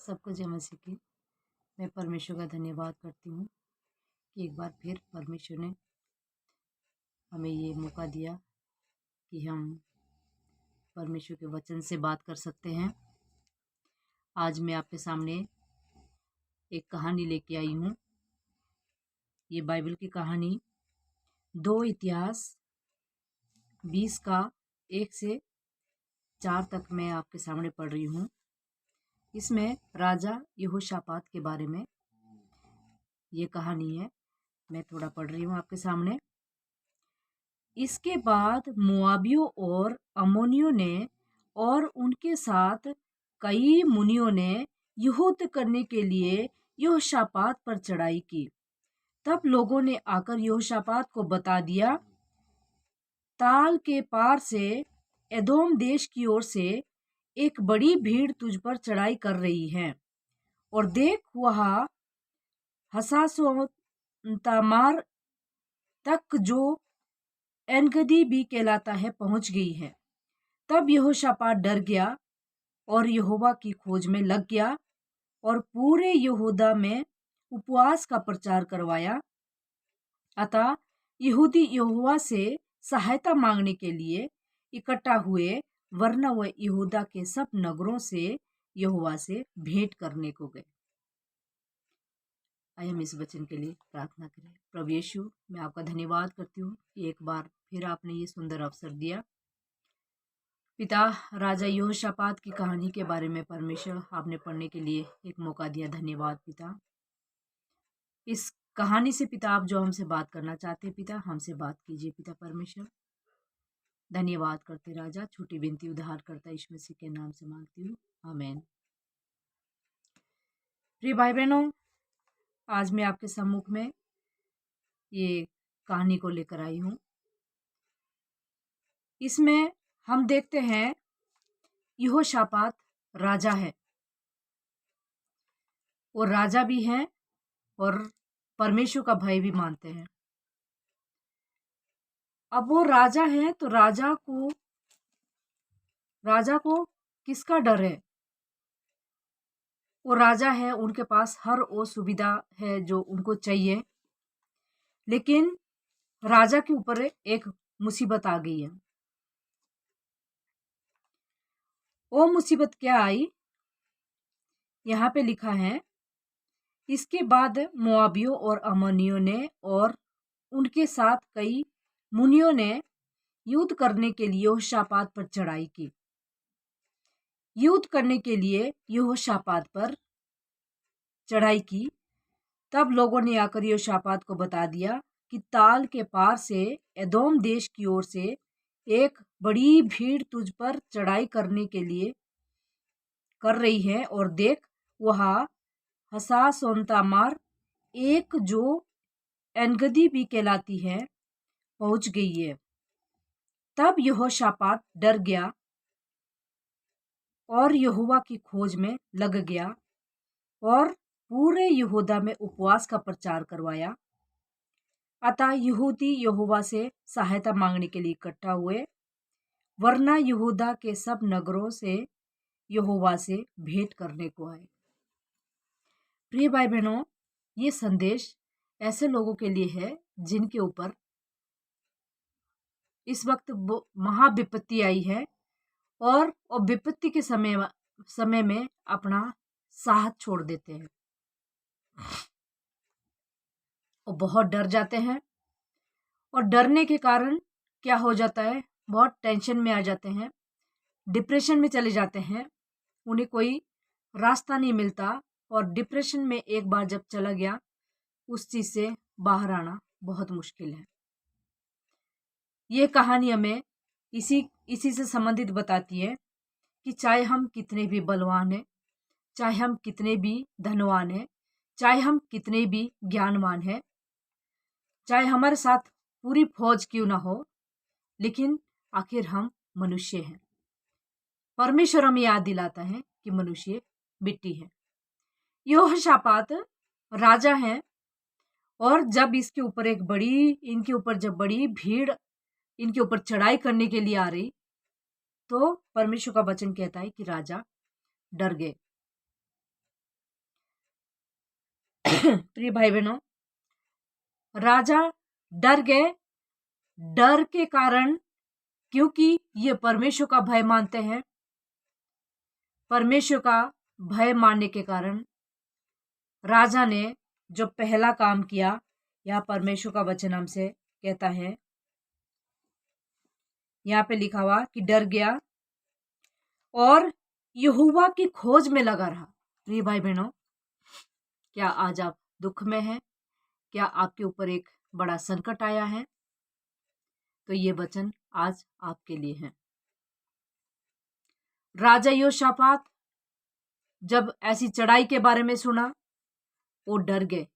सबको जय मसीह की। मैं परमेश्वर का धन्यवाद करती हूँ कि एक बार फिर परमेश्वर ने हमें ये मौका दिया कि हम परमेश्वर के वचन से बात कर सकते हैं। आज मैं आपके सामने एक कहानी लेके आई हूँ। ये बाइबल की कहानी 2 इतिहास 20 का 1 से 4 तक मैं आपके सामने पढ़ रही हूँ। इसमें राजा यहोशापात के बारे में ये कहानी है। मैं थोड़ा पढ़ रही हूँ आपके सामने। इसके बाद मोआबियों और अम्मोनियों ने और उनके साथ कई मुनियों ने युद्ध करने के लिए यहोशापात पर चढ़ाई की। तब लोगों ने आकर यहोशापात को बता दिया, ताल के पार से एदोम देश की ओर से एक बड़ी भीड़ तुझ पर चढ़ाई कर रही है, और देख वह हसासोन-तामार तक जो एनगदी भी कहलाता है पहुंच गई है। तब यहोशापात डर गया और यहोवा की खोज में लग गया और पूरे यहूदा में उपवास का प्रचार करवाया। अतः यहूदी यहोवा से सहायता मांगने के लिए इकट्ठा हुए, वरना वह यहूदा के सब नगरों से यहोवा से भेंट करने को गए। आइए हम इस वचन के लिए प्रार्थना करें। प्रभु यीशु, मैं आपका धन्यवाद करती हूँ कि एक बार फिर आपने ये सुंदर अवसर दिया। पिता, राजा यहोशापात की कहानी के बारे में परमेश्वर आपने पढ़ने के लिए एक मौका दिया। धन्यवाद पिता। इस कहानी से पिता आप जो हमसे बात करना चाहते हैं पिता, हमसे बात कीजिए पिता परमेश्वर। धन्यवाद करते राजा। छोटी विनती उद्धार करता यीशु मसीह के नाम से मांगती हूँ, आमीन। प्रिय भाई बहनों, आज मैं आपके सम्मुख में ये कहानी को लेकर आई हूँ। इसमें हम देखते हैं यहोशापात राजा है, और राजा भी हैं और परमेश्वर का भय भी मानते हैं। अब वो राजा है तो राजा को किसका डर है? वो राजा है, उनके पास हर वो सुविधा है जो उनको चाहिए, लेकिन राजा के ऊपर एक मुसीबत आ गई है। वो मुसीबत क्या आई? यहाँ पे लिखा है, इसके बाद मोआबियों और अम्मोनियों ने और उनके साथ कई मुनियों ने युद्ध करने के लिए यहोशापात पर चढ़ाई की। युद्ध करने के लिए यहोशापात पर चढ़ाई की। तब लोगों ने आकर यहोशापात को बता दिया कि ताल के पार से एदोम देश की ओर से एक बड़ी भीड़ तुझ पर चढ़ाई करने के लिए कर रही है, और देख वह हसासोन-तामार एक जो एनगदी भी कहलाती है पहुंच गई है। तब यहोशापात डर गया और यहोवा की खोज में लग गया और पूरे यहूदा में उपवास का प्रचार करवाया। अतः यहूदी यहोवा से सहायता मांगने के लिए इकट्ठा हुए, वरना यहूदा के सब नगरों से यहोवा से भेंट करने को आए। प्रिय भाई बहनों, ये संदेश ऐसे लोगों के लिए है जिनके ऊपर इस वक्त महाविपत्ति आई है, और विपत्ति के समय में अपना साथ छोड़ देते हैं और बहुत डर जाते हैं। और डरने के कारण क्या हो जाता है? बहुत टेंशन में आ जाते हैं, डिप्रेशन में चले जाते हैं। उन्हें कोई रास्ता नहीं मिलता, और डिप्रेशन में एक बार जब चला गया, उस चीज से बाहर आना बहुत मुश्किल है। ये कहानी हमें इसी से संबंधित बताती है कि चाहे हम कितने भी बलवान हैं, चाहे हम कितने भी धनवान हैं, चाहे हम कितने भी ज्ञानवान हैं, चाहे हमारे साथ पूरी फौज क्यों ना हो, लेकिन आखिर हम मनुष्य हैं। परमेश्वर हमें याद दिलाता है कि मनुष्य मिट्टी है। यहोशापात राजा है, और जब इनके ऊपर जब बड़ी भीड़ इनके ऊपर चढ़ाई करने के लिए आ रही, तो परमेश्वर का वचन कहता है कि राजा डर गए। प्रिय भाई बहनों, राजा डर गए। डर के कारण, क्योंकि ये परमेश्वर का भय मानते हैं, परमेश्वर का भय मानने के कारण राजा ने जो पहला काम किया, यह परमेश्वर का वचन हमसे कहता है, यहाँ पे लिखा हुआ कि डर गया और यहोवा की खोज में लगा रहा। प्रिय भाई बहनों, क्या आज आप दुख में हैं? क्या आपके ऊपर एक बड़ा संकट आया है? तो ये वचन आज आपके लिए है। राजा योशापात जब ऐसी चढ़ाई के बारे में सुना, वो डर गए।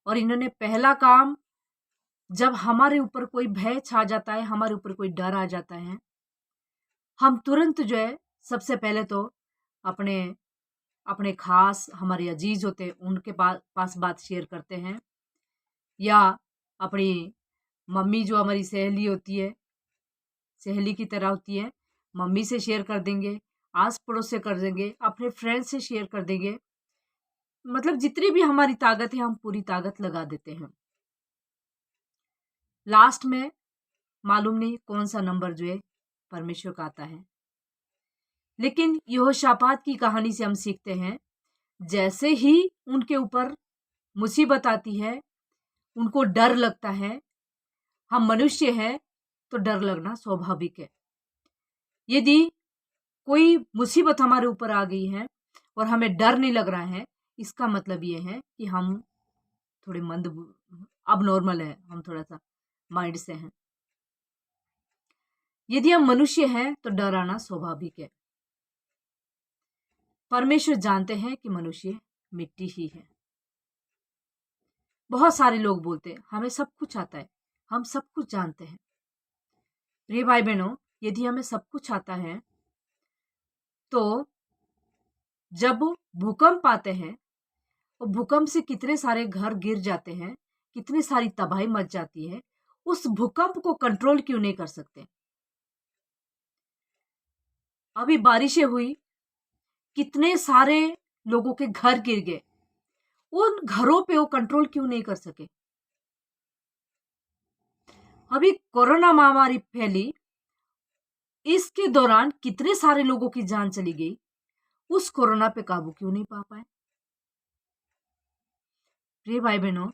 और इन्होंने पहला काम, जब हमारे ऊपर कोई भय छा जाता है, हमारे ऊपर कोई डर आ जाता है, हम तुरंत जो है सबसे पहले तो अपने अपने खास हमारे अजीज होते हैं उनके पास बात शेयर करते हैं, या अपनी मम्मी जो हमारी सहेली होती है, सहेली की तरह होती है, मम्मी से शेयर कर देंगे, आस पड़ोस से कर देंगे, अपने फ्रेंड से शेयर कर देंगे। मतलब जितनी भी हमारी ताकत है, हम पूरी ताकत लगा देते हैं। लास्ट में मालूम नहीं कौन सा नंबर जो है परमेश्वर का आता है। लेकिन यहोशापात की कहानी से हम सीखते हैं, जैसे ही उनके ऊपर मुसीबत आती है, उनको डर लगता है। हम मनुष्य हैं तो डर लगना स्वाभाविक है। यदि कोई मुसीबत हमारे ऊपर आ गई है और हमें डर नहीं लग रहा है, इसका मतलब ये है कि हम थोड़े मंद, अब नॉर्मल है, हम थोड़ा सा माइंड से हैं। यदि हम मनुष्य हैं तो डर आना स्वाभाविक है। परमेश्वर जानते हैं कि मनुष्य मिट्टी ही है। बहुत सारे लोग बोलते हैं हमें सब कुछ आता है, हम सब कुछ जानते हैं। प्रिय भाई बहनों, यदि हमें सब कुछ आता है तो जब भूकंप आते हैं, और भूकंप से कितने सारे घर गिर जाते हैं, कितनी सारी तबाही मच जाती है, उस भूकंप को कंट्रोल क्यों नहीं कर सकते? अभी बारिशें हुई, कितने सारे लोगों के घर गिर गए, उन घरों पे वो कंट्रोल क्यों नहीं कर सके? अभी कोरोना महामारी फैली, इसके दौरान कितने सारे लोगों की जान चली गई, उस कोरोना पे काबू क्यों नहीं पा पाए? प्रिय भाई बहनों,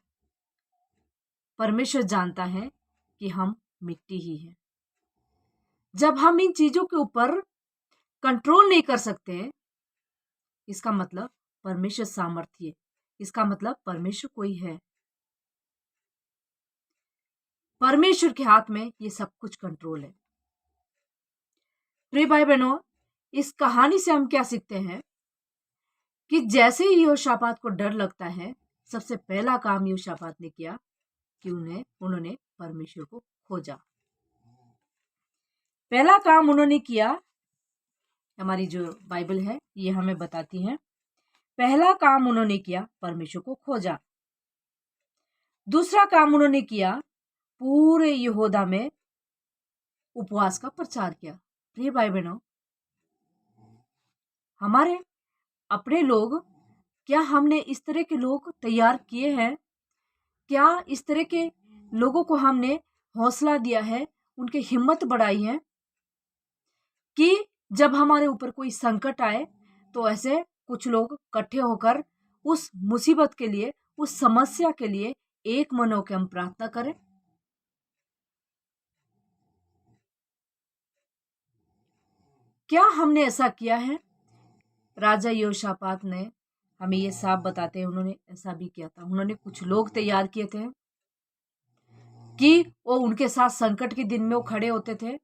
परमेश्वर जानता है कि हम मिट्टी ही हैं। जब हम इन चीजों के ऊपर कंट्रोल नहीं कर सकते, इसका मतलब परमेश्वर सामर्थ्य, इसका मतलब परमेश्वर कोई है। परमेश्वर के हाथ में ये सब कुछ कंट्रोल है। प्रिय भाई बहनों, इस कहानी से हम क्या सीखते हैं कि जैसे ही यहोशापात को डर लगता है, सबसे पहला काम यहोशापात ने किया कि उन्होंने परमेश्वर को खोजा। पहला काम उन्होंने किया, हमारी जो बाइबल है ये हमें बताती है, पहला काम उन्होंने किया परमेश्वर को खोजा। दूसरा काम उन्होंने किया, पूरे यहूदा में उपवास का प्रचार किया। प्रिय भाई बहनों, हमारे अपने लोग, क्या हमने इस तरह के लोग तैयार किए हैं? क्या इस तरह के लोगों को हमने हौसला दिया है, उनकी हिम्मत बढ़ाई है कि जब हमारे ऊपर कोई संकट आए तो ऐसे कुछ लोग इकट्ठे होकर उस मुसीबत के लिए, उस समस्या के लिए एक मन होकर हम प्रार्थना करें? क्या हमने ऐसा किया है? राजा योशापात ने हमें ये साफ बताते हैं, उन्होंने ऐसा भी किया था। उन्होंने कुछ लोग तैयार किए थे कि वो उनके साथ संकट के दिन में वो खड़े होते थे।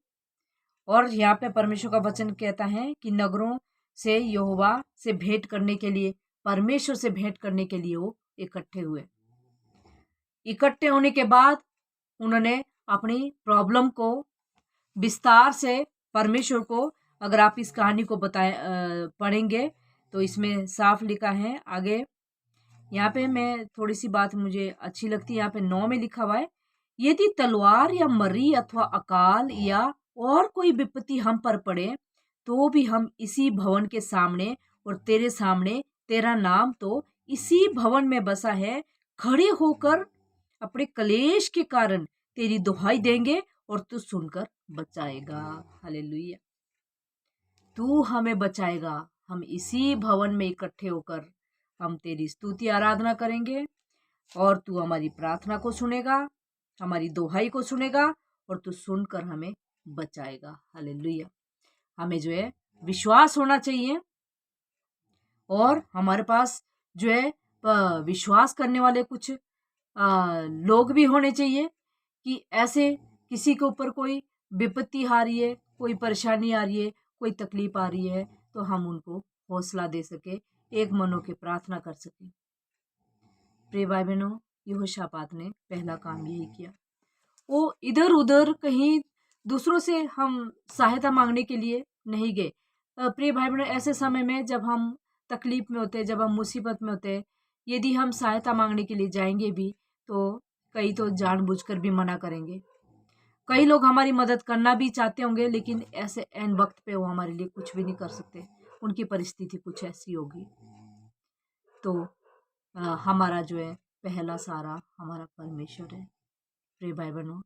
और यहाँ पे परमेश्वर का वचन कहता है कि नगरों से यहोवा से भेंट करने के लिए, परमेश्वर से भेंट करने के लिए वो इकट्ठे हुए। इकट्ठे होने के बाद उन्होंने अपनी प्रॉब्लम को विस्तार से परमेश्वर को, अगर आप इस कहानी को पढ़ेंगे तो इसमें साफ लिखा है आगे। यहाँ पे मैं थोड़ी सी बात मुझे अच्छी लगती है, यहाँ पे 9 में लिखा हुआ है, यदि तलवार या मरी अथवा अकाल या और कोई विपत्ति हम पर पड़े तो भी हम इसी भवन के सामने और तेरे सामने, तेरा नाम तो इसी भवन में बसा है, खड़े होकर अपने कलेश के कारण तेरी दुहाई देंगे और तू सुनकर बचाएगा। हालेलुया। तू हमें बचाएगा। हम इसी भवन में इकट्ठे होकर हम तेरी स्तुति आराधना करेंगे और तू हमारी प्रार्थना को सुनेगा, हमारी दुहाई को सुनेगा और तू सुनकर हमें बचाएगा। हालेलुया। हमें जो है विश्वास होना चाहिए और हमारे पास जो है विश्वास करने वाले कुछ लोग भी होने चाहिए कि ऐसे किसी के ऊपर कोई विपत्ति आ रही है, कोई परेशानी आ रही है, कोई तकलीफ आ रही है, तो हम उनको हौसला दे सके, एक मन होकर प्रार्थना कर सके। प्रिय भाई बहनों, यहोशापात ने पहला काम यही किया। वो इधर उधर कहीं दूसरों से हम सहायता मांगने के लिए नहीं गए। प्रिय भाई बहनों, ऐसे समय में जब हम तकलीफ में होते हैं, जब हम मुसीबत में होते हैं, यदि हम सहायता मांगने के लिए जाएंगे भी तो कई तो जानबूझकर भी मना करेंगे। कई लोग हमारी मदद करना भी चाहते होंगे, लेकिन ऐसे एन वक्त पे वो हमारे लिए कुछ भी नहीं कर सकते। उनकी परिस्थिति कुछ ऐसी होगी। तो हमारा जो है पहला सहारा हमारा परमेश्वर है। प्रिय भाई बहनों,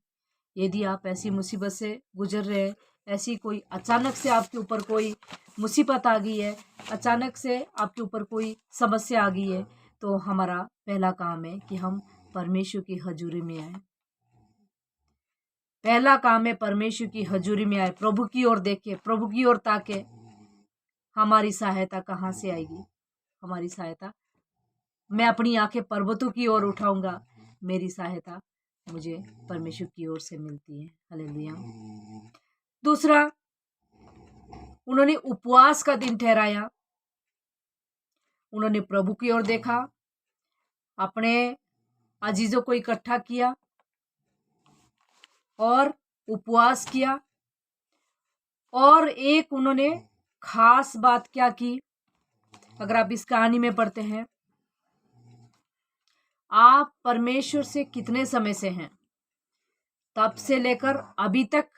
यदि आप ऐसी मुसीबत से गुजर रहे हैं, ऐसी कोई अचानक से आपके ऊपर कोई मुसीबत आ गई है, अचानक से आपके ऊपर कोई समस्या आ गई है, तो हमारा पहला काम है कि हम परमेश्वर की हजूरी में आए। पहला काम है परमेश्वर की हजूरी में आए, प्रभु की ओर देखे, प्रभु की ओर ताके। हमारी सहायता कहाँ से आएगी? हमारी सहायता, मैं अपनी आंखें पर्वतों की ओर उठाऊंगा, मेरी सहायता मुझे परमेश्वर की ओर से मिलती है। हालेलुया। दूसरा, उन्होंने उपवास का दिन ठहराया। उन्होंने प्रभु की ओर देखा, अपने अजीजों को इकट्ठा किया और उपवास किया। और एक उन्होंने खास बात क्या की, अगर आप इस कहानी में पढ़ते हैं, आप परमेश्वर से कितने समय से हैं, तब से लेकर अभी तक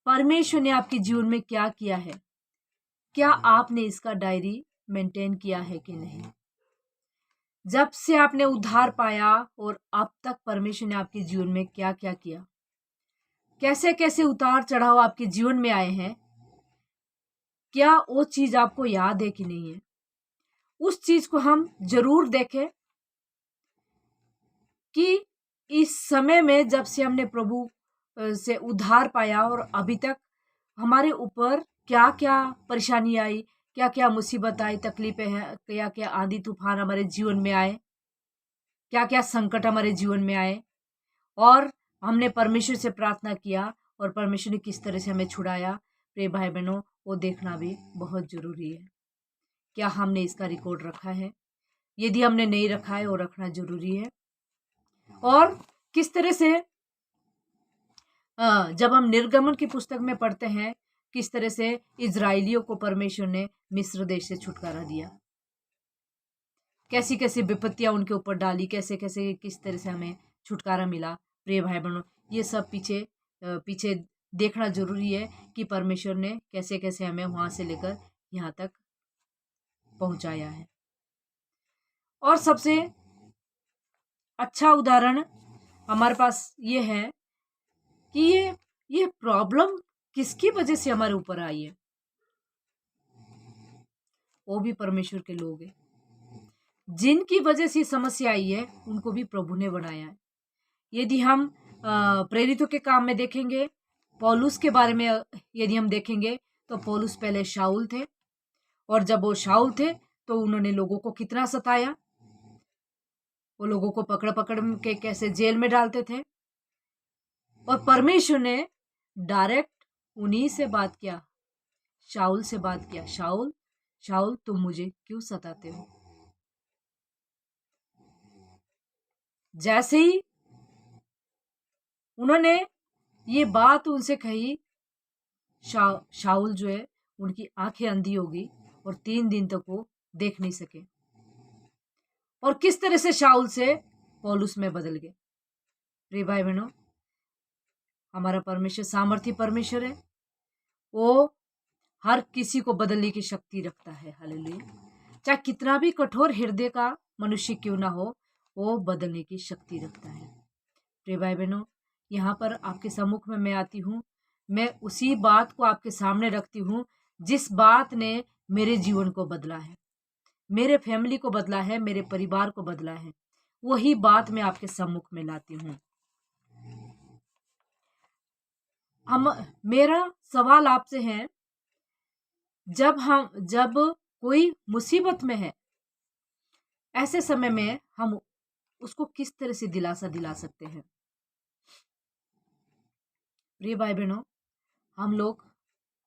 परमेश्वर ने आपके जीवन में क्या किया है, क्या आपने इसका डायरी मेंटेन किया है कि नहीं? जब से आपने उद्धार पाया और अब तक परमेश्वर ने आपके जीवन में क्या क्या किया, कैसे कैसे उतार चढ़ाव आपके जीवन में आए हैं, क्या वो चीज आपको याद है कि नहीं है? उस चीज को हम जरूर देखें कि इस समय में जब से हमने प्रभु से उद्धार पाया और अभी तक हमारे ऊपर क्या क्या परेशानी आई, क्या क्या मुसीबत आई, तकलीफें हैं, क्या क्या आंधी तूफान हमारे जीवन में आए, क्या क्या संकट हमारे जीवन में आए, और हमने परमेश्वर से प्रार्थना किया और परमेश्वर ने किस तरह से हमें छुड़ाया। प्रिय भाई बहनों, वो देखना भी बहुत जरूरी है। क्या हमने इसका रिकॉर्ड रखा है? यदि हमने नहीं रखा है, वो रखना जरूरी है। और किस तरह से जब हम निर्गमन की पुस्तक में पढ़ते हैं, किस तरह से इजराइलियों को परमेश्वर ने मिस्र देश से छुटकारा दिया, कैसी कैसी विपत्तियां उनके ऊपर डाली, कैसे कैसे किस तरह से हमें छुटकारा मिला। प्रिय भाई बहनों, ये सब पीछे देखना जरूरी है कि परमेश्वर ने कैसे कैसे हमें वहां से लेकर यहाँ तक पहुंचाया है। और सबसे अच्छा उदाहरण हमारे पास ये है कि ये प्रॉब्लम किसकी वजह से हमारे ऊपर आई है। वो भी परमेश्वर के लोग हैं। जिनकी वजह से समस्या आई है, उनको भी प्रभु ने बनाया है। यदि हम प्रेरितों के काम में देखेंगे, पौलुस के बारे में यदि हम देखेंगे, तो पौलुस पहले शाऊल थे, और जब वो शाऊल थे तो उन्होंने लोगों को कितना सताया। वो लोगों को पकड़ पकड़ के कैसे जेल में डालते थे, और परमेश्वर ने डायरेक्ट उन्हीं से बात किया, शाऊल से बात किया, शाऊल शाऊल तुम मुझे क्यों सताते हो। जैसे ही उन्होंने ये बात उनसे कही, शाऊल जो है उनकी आंखें अंधी हो गई और 3 दिन तक वो देख नहीं सके। और किस तरह से शाऊल से पौलुस में बदल गए। प्रिय भाई बहनों, हमारा परमेश्वर सामर्थी परमेश्वर है। वो हर किसी को बदलने की शक्ति रखता है। हालेलुया। चाहे कितना भी कठोर हृदय का मनुष्य क्यों ना हो, वो बदलने की शक्ति रखता है। प्रिय भाई बहनों, यहाँ पर आपके सम्मुख में मैं आती हूँ, मैं उसी बात को आपके सामने रखती हूँ जिस बात ने मेरे जीवन को बदला है, मेरे फैमिली को बदला है, मेरे परिवार को बदला है। वही बात मैं आपके सम्मुख में लाती हूँ। मेरा सवाल आपसे है, जब कोई मुसीबत में है, ऐसे समय में हम उसको किस तरह से दिलासा दिला सकते हैं? प्रिय भाई बहनों, हम लोग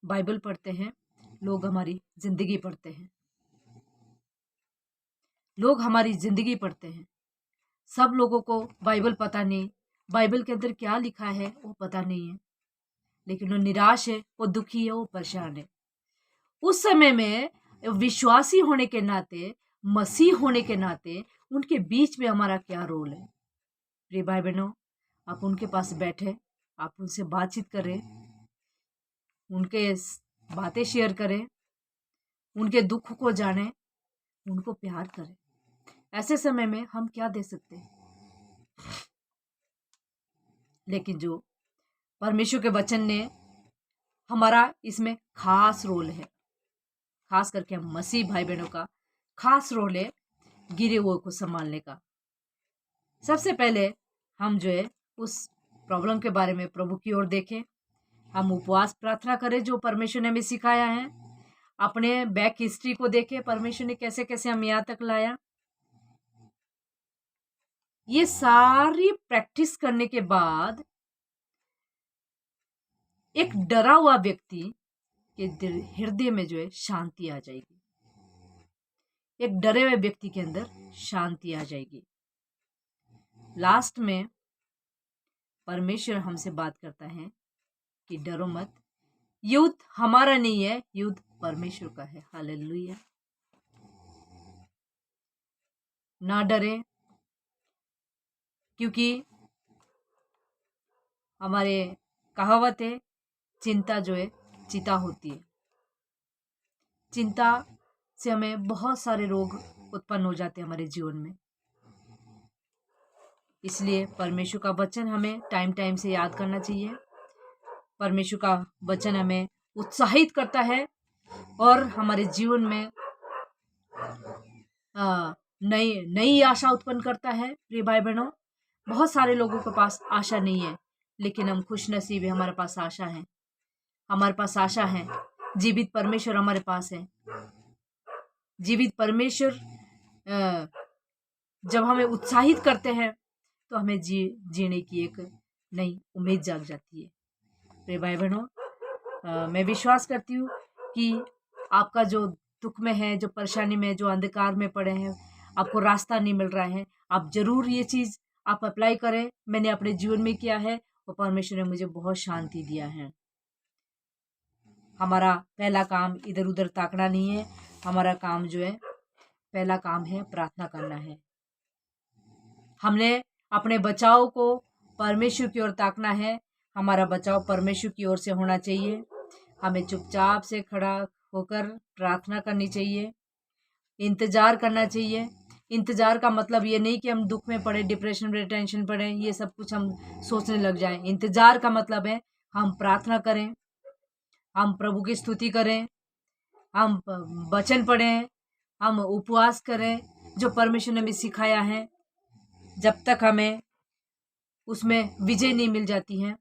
बाइबल पढ़ते हैं, लोग हमारी जिंदगी पढ़ते हैं, लोग हमारी जिंदगी पढ़ते हैं। सब लोगों को बाइबल पता नहीं, बाइबल के अंदर क्या लिखा है वो पता नहीं है, लेकिन वो निराश है, वो दुखी है, वो परेशान है। उस समय में विश्वासी होने के नाते, मसीह होने के नाते उनके बीच में हमारा क्या रोल है? प्रिय भाई बहनों, आप उनके पास बैठे, आप उनसे बातचीत करें, उनके बातें शेयर करें, उनके दुख को जानें, उनको प्यार करें। ऐसे समय में हम क्या दे सकते हैं? लेकिन जो परमेश्वर के वचन ने, हमारा इसमें खास रोल है, खास करके हम मसीह भाई बहनों का खास रोल है गिरे हुए को संभालने का। सबसे पहले हम जो है उस प्रॉब्लम के बारे में प्रभु की ओर देखें, हम उपवास प्रार्थना करें जो परमेश्वर ने हमें सिखाया है, अपने बैक हिस्ट्री को देखें, परमेश्वर ने कैसे कैसे हम यहाँ तक लाया। ये सारी प्रैक्टिस करने के बाद एक डरा हुआ व्यक्ति के हृदय में जो है शांति आ जाएगी, एक डरे हुए व्यक्ति के अंदर शांति आ जाएगी। लास्ट में परमेश्वर हमसे बात करता है कि डरो मत, युद्ध हमारा नहीं है, युद्ध परमेश्वर का है। हालेलुया। ना डरे, क्योंकि हमारे कहावत है, चिंता जो है चिता होती है। चिंता से हमें बहुत सारे रोग उत्पन्न हो जाते हैं हमारे जीवन में। इसलिए परमेश्वर का वचन हमें टाइम टाइम से याद करना चाहिए। परमेश्वर का वचन हमें उत्साहित करता है और हमारे जीवन में नई नई आशा उत्पन्न करता है। प्रिय भाई बहनों, बहुत सारे लोगों के पास आशा नहीं है, लेकिन हम खुश नसीब है, हमारे पास आशा है, हमारे पास आशा है। जीवित परमेश्वर हमारे पास है। जीवित परमेश्वर जब हमें उत्साहित करते हैं तो हमें जीने की एक नई उम्मीद जाग जाती है। प्रिय भाई बहनों, मैं विश्वास करती हूँ कि आपका जो दुख में है, जो परेशानी में, जो अंधकार में पड़े हैं, आपको रास्ता नहीं मिल रहा है, आप जरूर ये चीज आप अप्लाई करें। मैंने अपने जीवन में किया है और परमेश्वर ने मुझे बहुत शांति दिया है। हमारा पहला काम इधर उधर ताकना नहीं है, हमारा काम जो है, पहला काम है प्रार्थना करना है। हमने अपने बचाव को परमेश्वर की ओर ताकना है, हमारा बचाव परमेश्वर की ओर से होना चाहिए। हमें चुपचाप से खड़ा होकर प्रार्थना करनी चाहिए, इंतजार करना चाहिए। इंतजार का मतलब ये नहीं कि हम दुख में पड़े, डिप्रेशन में, टेंशन पड़े, ये सब कुछ हम सोचने लग जाएं। इंतजार का मतलब है हम प्रार्थना करें, हम प्रभु की स्तुति करें, हम वचन पढ़ें, हम उपवास करें जो परमेश्वर ने हमें सिखाया है। जब तक हमें उसमें विजय नहीं मिल जाती है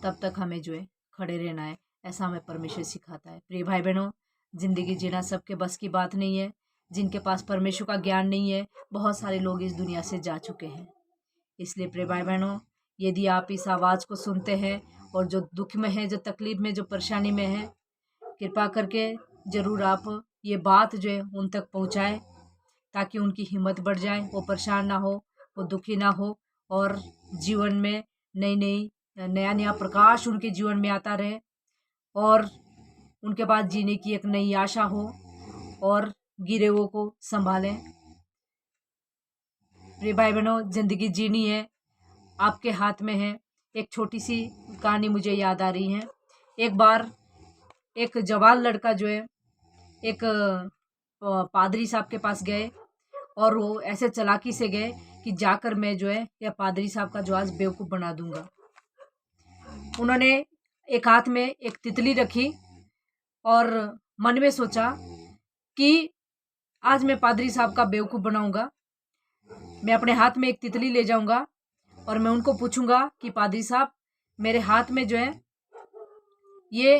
तब तक हमें जो है खड़े रहना है, ऐसा हमें परमेश्वर सिखाता है। प्रिय भाई बहनों, जिंदगी जीना सबके बस की बात नहीं है। जिनके पास परमेश्वर का ज्ञान नहीं है, बहुत सारे लोग इस दुनिया से जा चुके हैं। इसलिए प्रिय भाई बहनों, यदि आप इस आवाज़ को सुनते हैं और जो दुख में है, जो तकलीफ में, जो परेशानी में है, कृपा करके ज़रूर आप ये बात जो है उन तक पहुँचाएँ, ताकि उनकी हिम्मत बढ़ जाए, वो परेशान ना हो, वो दुखी ना हो, और जीवन में नया नया प्रकाश उनके जीवन में आता रहे और उनके पास जीने की एक नई आशा हो और गिरे हुए को संभालें। प्रिय भाई बहनों, जिंदगी जीनी है, आपके हाथ में है। एक छोटी सी कहानी मुझे याद आ रही है। एक बार एक जवान लड़का जो है एक पादरी साहब के पास गए और वो ऐसे चालाकी से गए कि जाकर मैं जो है या पादरी साहब का जो आज बेवकूफ़ बना दूंगा। उन्होंने एक हाथ में एक तितली रखी और मन में सोचा कि आज मैं पादरी साहब का बेवकूफ़ बनाऊंगा। मैं अपने हाथ में एक तितली ले जाऊंगा और मैं उनको पूछूंगा कि पादरी साहब, मेरे हाथ में जो है ये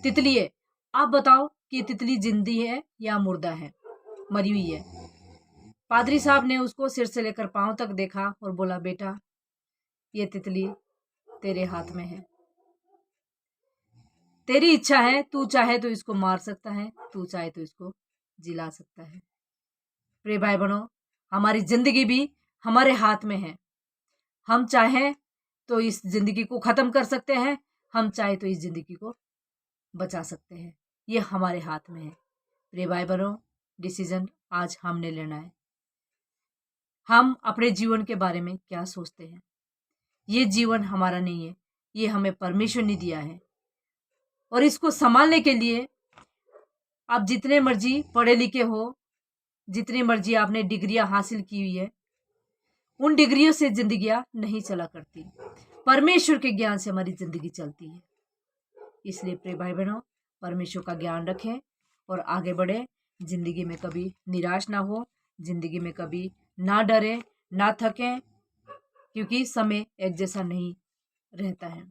तितली है, आप बताओ कि ये तितली जिंदी है या मुर्दा है, मरी हुई है। पादरी साहब ने उसको सिर से लेकर पांव तक देखा और बोला, बेटा ये तितली तेरे हाथ में है, तेरी इच्छा है, तू चाहे तो इसको मार सकता है, तू चाहे तो इसको जिला सकता है। प्रिय भाई बहनों, हमारी जिंदगी भी हमारे हाथ में है। हम चाहें तो इस जिंदगी को खत्म कर सकते हैं, हम चाहे तो इस जिंदगी को बचा सकते हैं। ये हमारे हाथ में है। प्रिय भाई बहनों, डिसीजन आज हमने लेना है। हम अपने जीवन के बारे में क्या सोचते हैं? ये जीवन हमारा नहीं है, ये हमें परमेश्वर ने दिया है और इसको संभालने के लिए आप जितने मर्जी पढ़े लिखे हो, जितनी मर्जी आपने डिग्रियां हासिल की हुई है, उन डिग्रियों से जिंदगियां नहीं चला करती। परमेश्वर के ज्ञान से हमारी जिंदगी चलती है। इसलिए प्रिय भाई बहनों, परमेश्वर का ज्ञान रखें और आगे बढ़े। जिंदगी में कभी निराश ना हो, जिंदगी में कभी ना डरे, ना थकें, क्योंकि समय एक जैसा नहीं रहता है।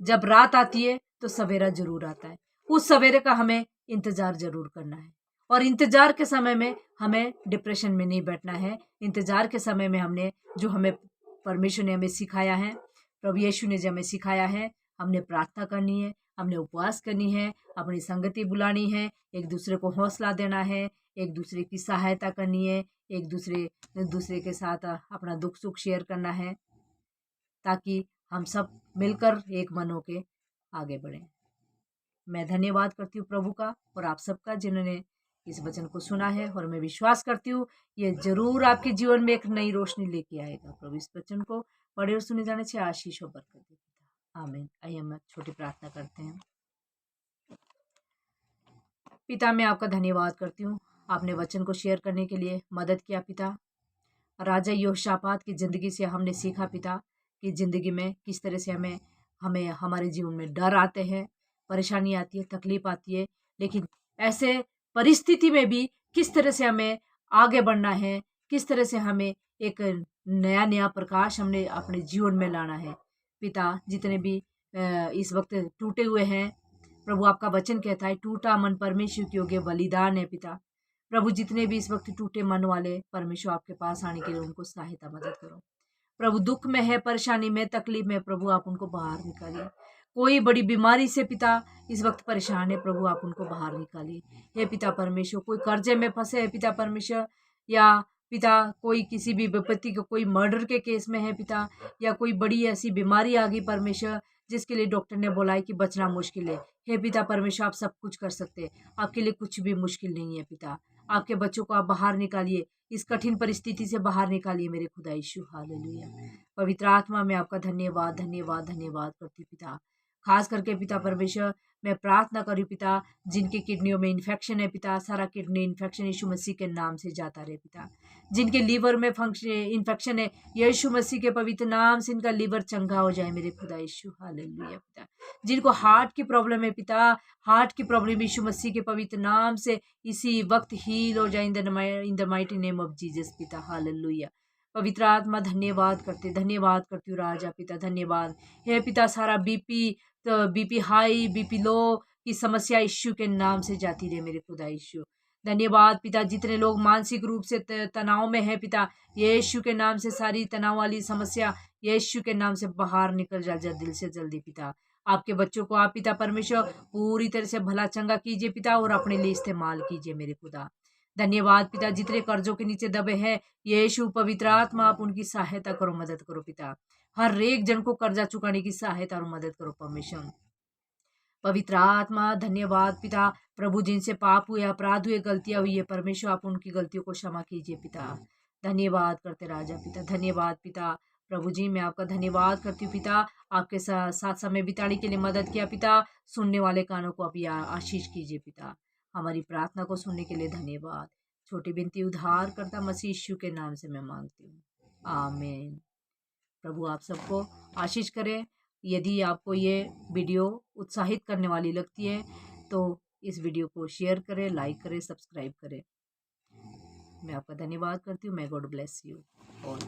जब रात आती है तो सवेरा जरूर आता है। उस सवेरे का हमें इंतजार जरूर करना है और इंतजार के समय में हमें डिप्रेशन में नहीं बैठना है। इंतजार के समय में हमने जो हमें परमेश्वर ने हमें सिखाया है, प्रभु यीशु ने जो हमें सिखाया है, हमने प्रार्थना करनी है, हमने उपवास करनी है, अपनी संगति बुलानी है, एक दूसरे को हौसला देना है, एक दूसरे की सहायता करनी है, एक दूसरे के साथ अपना दुख सुख शेयर करना है, ताकि हम सब मिलकर एक मन होके आगे बढ़ें। मैं धन्यवाद करती हूँ प्रभु का और आप सबका, जिन्होंने इस वचन को सुना है, और मैं विश्वास करती हूँ ये जरूर आपके जीवन में एक नई रोशनी लेके आएगा। प्रभु इस वचन को पढ़े और सुने जाने से आशीष और बरकत दे। आमीन। आइए हम छोटी प्रार्थना करते हैं। पिता, मैं आपका धन्यवाद करती हूँ, आपने वचन को शेयर करने के लिए मदद किया पिता। राजा यहोशापात की जिंदगी से हमने सीखा पिता कि जिंदगी में किस तरह से हमें हमारे जीवन में डर आते हैं, परेशानी आती है, तकलीफ आती है, लेकिन ऐसे परिस्थिति में भी किस तरह से हमें आगे बढ़ना है, किस तरह से हमें एक नया नया प्रकाश हमने अपने जीवन में लाना है। पिता, जितने भी इस वक्त टूटे हुए हैं, प्रभु आपका वचन कहता है टूटा मन परमेश्वर के योग्य बलिदान है। पिता प्रभु, जितने भी इस वक्त टूटे मन वाले, परमेश्वर आपके पास आने के लिए उनको सहायता मदद करो। प्रभु, दुख में है, परेशानी में, तकलीफ में, प्रभु आप उनको बाहर निकालिए। कोई बड़ी बीमारी से पिता इस वक्त परेशान है, प्रभु आप उनको बाहर निकालिए। हे पिता परमेश्वर, कोई कर्जे में फंसे है पिता परमेश्वर, या पिता कोई किसी भी विपत्ति को, कोई मर्डर के केस में है पिता, या कोई बड़ी ऐसी बीमारी आ गई परमेश्वर जिसके लिए डॉक्टर ने बोला है कि बचना मुश्किल है। हे पिता परमेश्वर, आप सब कुछ कर सकते हैं, आपके लिए कुछ भी मुश्किल नहीं है पिता। आपके बच्चों को आप बाहर निकालिए, इस कठिन परिस्थिति से बाहर निकालिए मेरे खुदा यीशु। हालेलुया। पवित्र आत्मा में आपका धन्यवाद धन्यवाद धन्यवाद करती पिता। खास करके पिता परमेश्वर, मैं प्रार्थना करूँ पिता, जिनकी किडनियों में इन्फेक्शन है पिता, सारा किडनी इन्फेक्शन यीशु मसीह के नाम से जाता रहे पिता। जिनके लीवर में इन्फेक्शन है, यीशु मसीह के पवित्र नाम से इनका लीवर चंगा हो जाए मेरे खुदा यीशु। हालेलुया पिता। जिनको हार्ट की प्रॉब्लम है पिता, हार्ट की प्रॉब्लम यीशु मसीह के पवित्र नाम से इसी वक्त हील हो जाए in the mighty name of Jesus पिता। हालेलुया। पवित्र आत्मा धन्यवाद करती हूँ राजा पिता, धन्यवाद। हे पिता, सारा बीपी हाई, बीपी लो की समस्या यीशु के नाम से जाती रहे मेरे खुदा यीशु। धन्यवाद पिता, जितने लोग मानसिक रूप से तनाव में है पिता, यीशु के नाम से सारी तनाव वाली समस्या यीशु के नाम से बाहर निकल जा दिल से जल्दी पिता। आपके बच्चों को आप पिता परमेश्वर पूरी तरह से भला चंगा कीजिए पिता, और अपने लिए इस्तेमाल कीजिए मेरे खुदा। धन्यवाद पिता, जितने कर्जों के नीचे दबे हैं, यीशु पवित्र आत्मा आप उनकी सहायता करो, मदद करो पिता। हर एक जन को कर्जा चुकाने की सहायता और मदद करो परमेश्वर। पवित्र आत्मा धन्यवाद पिता, प्रभु जिनसे पाप हुए, अपराध हुए, गलतियां हुई है, परमेश्वर आप उनकी गलतियों को क्षमा कीजिए पिता। धन्यवाद करते राजा पिता, धन्यवाद पिता। प्रभु जी, मैं आपका धन्यवाद करती हूँ पिता, आपके साथ समय बिताने के लिए मदद किया पिता। सुनने वाले कानों को आप आशीष कीजिए पिता। हमारी प्रार्थना को सुनने के लिए धन्यवाद। छोटी विनती उद्धार करता मसीह यीशु के नाम से मैं मांगती हूँ, आमीन। प्रभु आप सबको आशीष करे। यदि आपको ये वीडियो उत्साहित करने वाली लगती है तो इस वीडियो को शेयर करें, लाइक करें, सब्सक्राइब करें। मैं आपका धन्यवाद करती हूँ। may God bless you all।